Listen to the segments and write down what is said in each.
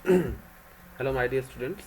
Hello, my dear students.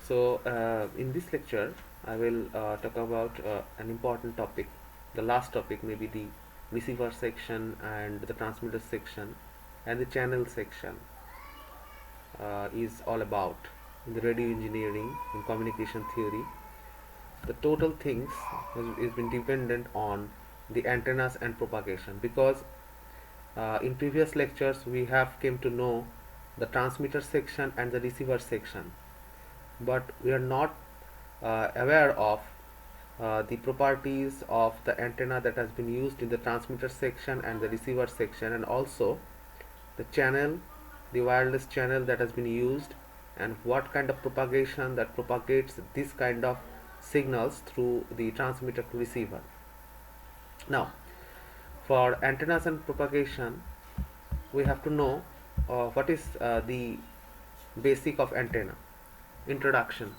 In this lecture, I will talk about an important topic. The last topic, maybe the receiver section and the transmitter section and the channel section, is all about in the radio engineering in communication theory. The total things has been dependent on the antennas and propagation, because in previous lectures we have came to know the transmitter section and the receiver section, but we are not aware of the properties of the antenna that has been used in the transmitter section and the receiver section, and also the channel, the wireless channel that has been used, and what kind of propagation that propagates this kind of signals through the transmitter to receiver. Now, for antennas and propagation, we have to know what is the basic of antenna. Introduction.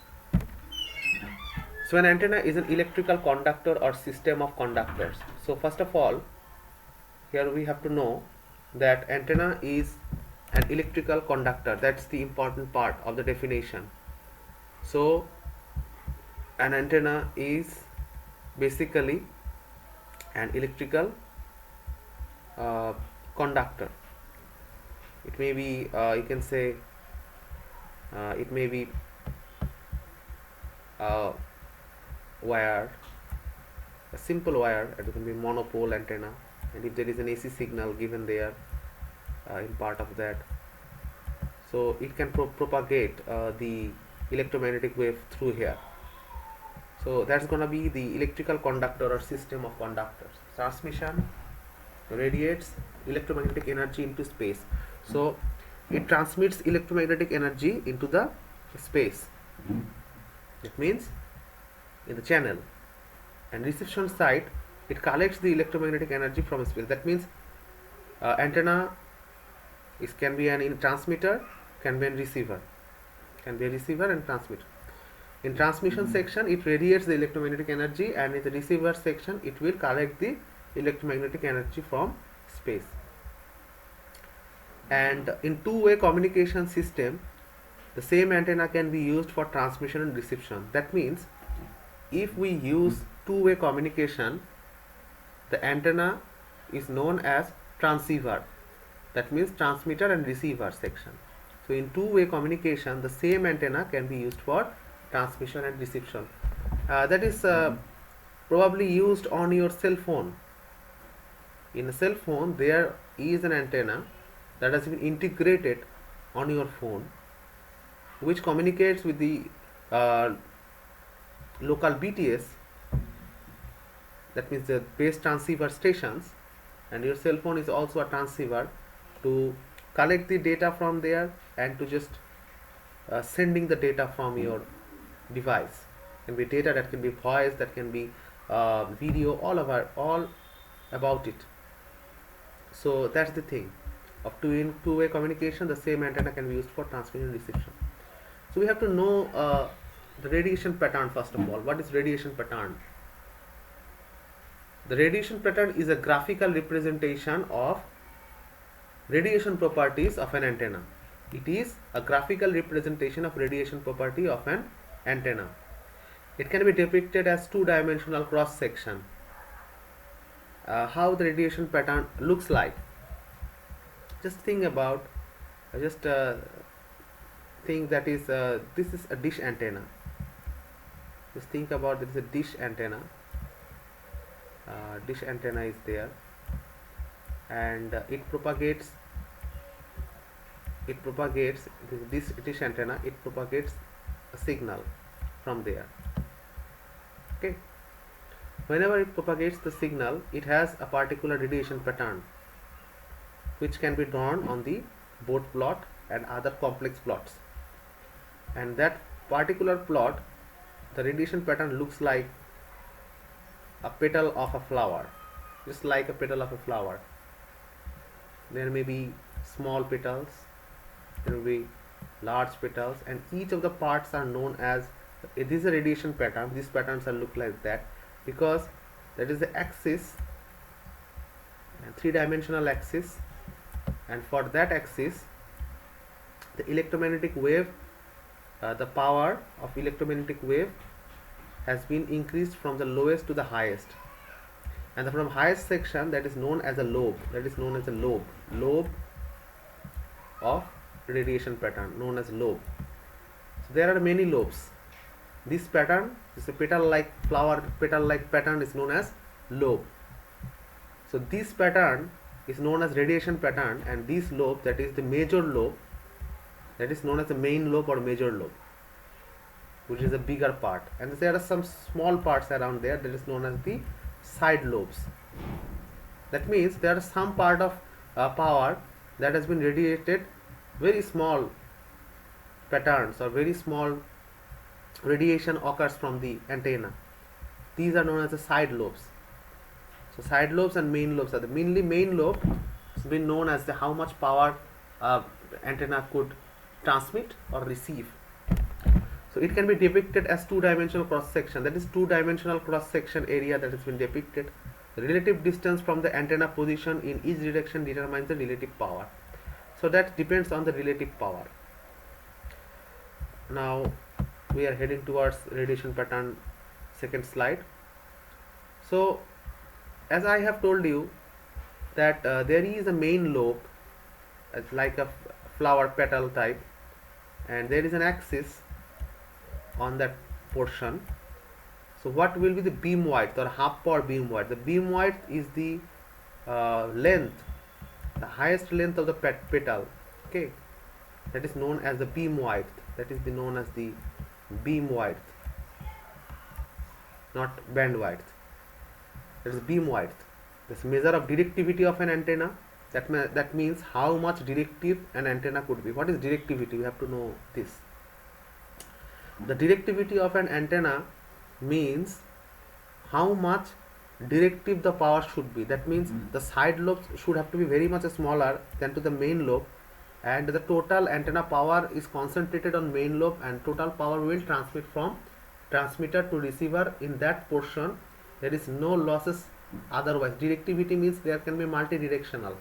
So an antenna is an electrical conductor or system of conductors. So first of all, here we have to know that antenna is an electrical conductor. That's the important part of the definition. So an antenna is basically an electrical conductor. It may be, you can say, it may be wire, a simple wire. It can be monopole antenna, and if there is an AC signal given there in part of that, so it can propagate the electromagnetic wave through here. So that's gonna be the electrical conductor or system of conductors. Transmission radiates electromagnetic energy into space. So it transmits electromagnetic energy into the space. That means in the channel. And reception side, it collects the electromagnetic energy from space. That means antenna can be an transmitter, can be a receiver, and transmitter. In transmission section, it radiates the electromagnetic energy, and in the receiver section, it will collect the electromagnetic energy from space. And in two-way communication system, the same antenna can be used for transmission and reception. That means if we use two-way communication, the antenna is known as transceiver. That means transmitter and receiver section. So in two-way communication, the same antenna can be used for transmission and reception. That is probably used on your cell phone. In a cell phone, there is an antenna that has been integrated on your phone, which communicates with the local BTS, that means the base transceiver stations, and your cell phone is also a transceiver to collect the data from there and to just sending the data from your device. It can be data, that can be voice, that can be video, all about it. So that's the thing of two-way communication. The same antenna can be used for transmission and reception. So we have to know the radiation pattern first of all. What is radiation pattern? The radiation pattern is a graphical representation of radiation properties of an antenna. It is a graphical representation of radiation property of an antenna. It can be depicted as two-dimensional cross section. How the radiation pattern looks like. Just think about, think that is this is a dish antenna. Just think about, there is a dish antenna. Dish antenna is there, and it propagates this dish antenna. It propagates a signal from there. Okay. Whenever it propagates the signal, it has a particular radiation pattern, which can be drawn on the board plot and other complex plots. And that particular plot, the radiation pattern looks like a petal of a flower, just like a petal of a flower. There may be small petals, there will be large petals, and each of the parts are known as, it is a radiation pattern. These patterns are look like that because that is the axis, and three-dimensional axis, and for that axis the electromagnetic wave, the power of electromagnetic wave has been increased from the lowest to the highest, and from highest section, that is known as a lobe, lobe of radiation pattern, known as lobe. So there are many lobes. This pattern, this petal like flower petal like pattern, is known as lobe. So this pattern is known as radiation pattern, and this lobe, that is the major lobe, that is known as the main lobe or major lobe, which is the bigger part, and there are some small parts around there, that is known as the side lobes. That means there are some part of power that has been radiated, very small patterns or very small radiation occurs from the antenna. These are known as the side lobes. So side lobes and main lobes are the mainly main lobe has been known as the how much power antenna could transmit or receive. So it can be depicted as two-dimensional cross section, that is two-dimensional cross section area that has been depicted. The relative distance from the antenna position in each direction determines the relative power. So that depends on the relative power. Now we are heading towards radiation pattern, second slide. So as I have told you that there is a main lobe, as like a flower petal type, and there is an axis on that portion. So what will be the beam width or half power beam width? The beam width is the length, the highest length of the petal, okay, that is known as the beam width, that is known as the beam width, not band width. That is beam width. This measure of directivity of an antenna, that means how much directive an antenna could be. What is directivity? We have to know this. The directivity of an antenna means how much directive the power should be. That means the side lobes should have to be very much smaller than to the main lobe, and the total antenna power is concentrated on main lobe, and total power will transmit from transmitter to receiver in that portion. There is no losses otherwise. Directivity means there can be multi-directional,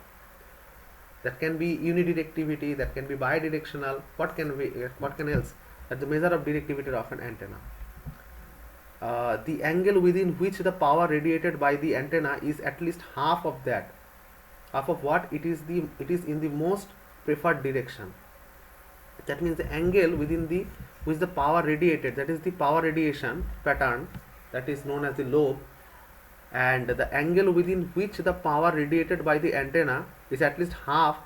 that can be unidirectivity, that can be bidirectional. What can else? That the measure of directivity of an antenna. The angle within which the power radiated by the antenna is at least half of that. Half of what? It is in the most preferred direction. That means the angle within which the power radiated, that is the power radiation pattern, that is known as the lobe, and the angle within which the power radiated by the antenna is at least half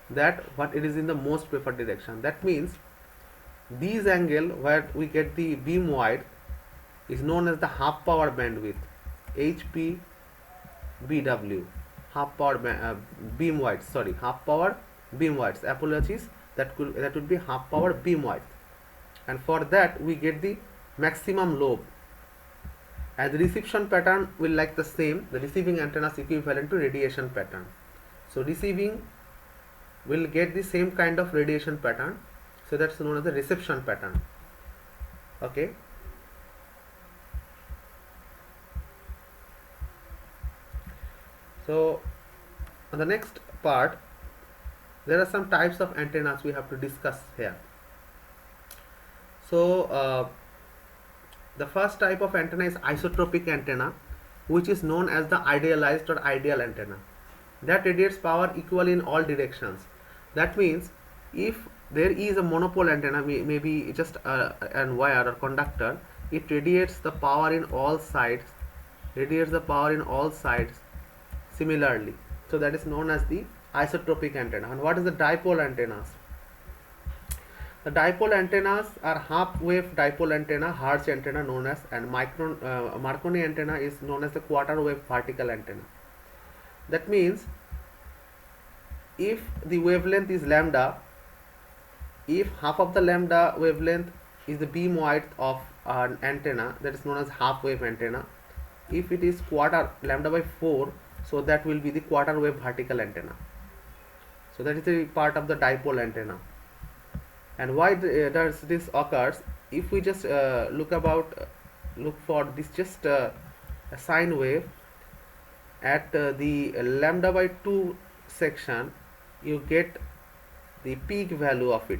that what it is in the most preferred direction. That means this angle where we get the beam width is known as the half power bandwidth, HPBW, half power beam width. Sorry, half power beam width. Apologies. That would be half power beam width, and for that we get the maximum lobe. And the reception pattern will like the same. The receiving antenna is equivalent to radiation pattern. So receiving will get the same kind of radiation pattern. So that's known as the reception pattern. Okay. So on the next part, there are some types of antennas we have to discuss here. So the first type of antenna is isotropic antenna, which is known as the idealized or ideal antenna, that radiates power equally in all directions. That means if there is a monopole antenna, maybe just an wire or conductor, it radiates the power in all sides, similarly. So that is known as the isotropic antenna. And what is the dipole antennas? The dipole antennas are half wave dipole antenna, Hertz antenna known as, and Marconi antenna is known as the quarter wave vertical antenna. That means if the wavelength is lambda, if half of the lambda wavelength is the beam width of an antenna, that is known as half wave antenna. If it is quarter lambda by 4, so that will be the quarter wave vertical antenna. So that is the part of the dipole antenna. And why does this occurs? If we just look for this just a sine wave at the lambda by 2 section, you get the peak value of it.